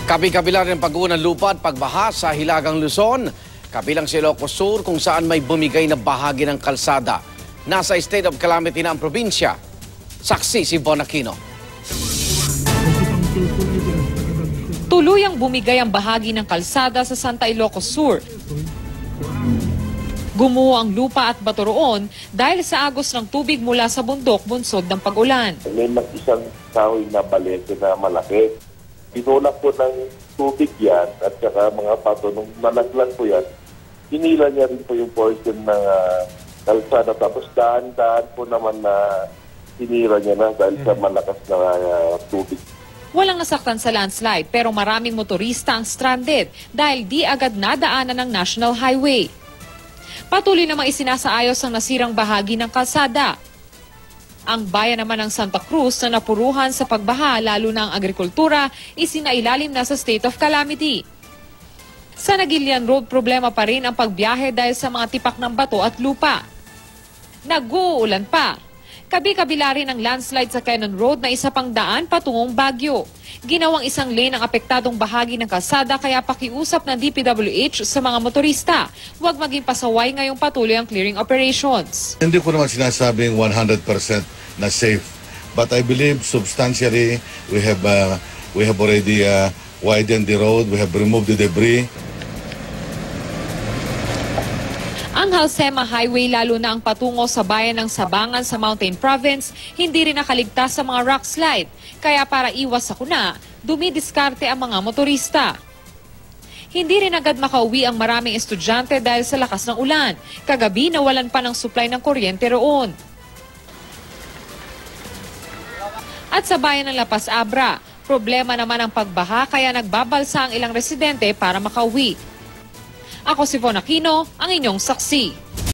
Kabi-kabila rin pag-uwan ng lupa at pagbaha sa Hilagang Luzon, kabilang si Ilocos Sur kung saan may bumigay na bahagi ng kalsada. Nasa state of calamity na ang probinsya. Saksi si Von Aquino. Tuluyang bumigay ang bahagi ng kalsada sa Santa Ilocos Sur. Gumuho ang lupa at bato roon dahil sa agos ng tubig mula sa bundok bunsod ng pag-ulan. May isang kahoy na balete na malaki. Pinulak po ng tubig yan at saka mga pato, nung nalaglag po yan, hinila niya rin po yung portion ng kalsada. Tapos daan-daan po naman na hinira niya na dahil sa malakas na tubig. Walang nasaktan sa landslide pero maraming motorista ang stranded dahil di agad nadaanan ng National Highway. Patuloy namang isinasaayos ang nasirang bahagi ng kalsada. Ang bayan naman ng Santa Cruz na napuruhan sa pagbaha lalo na ang agrikultura isinailalim na sa state of calamity. Sa Nagilian Road problema pa rin ang pagbiyahe dahil sa mga tipak ng bato at lupa. Nag-uulan pa. Kabi-kabila rin ang landslide sa Cannon Road na isa pang daan patungong Baguio. Ginawang isang lane ang apektadong bahagi ng kalsada kaya pakiusap ng DPWH sa mga motorista. Huwag maging pasaway ngayong patuloy ang clearing operations. Hindi ko naman sinasabing 100% na safe. But I believe substantially we have already widened the road, we have removed the debris. Ang Halsema Highway lalo na ang patungo sa bayan ng Sabangan sa Mountain Province hindi rin nakaligtas sa mga rock slide. Kaya para iwas sakuna, dumidiskarte ang mga motorista. Hindi rin agad makauwi ang maraming estudyante dahil sa lakas ng ulan. Kagabi nawalan pa ng supply ng kuryente roon. At sa bayan ng Lapas Abra, problema naman ang pagbaha kaya nagbabalsa ang ilang residente para makauwi. Ako si Von Aquino, ang inyong saksi.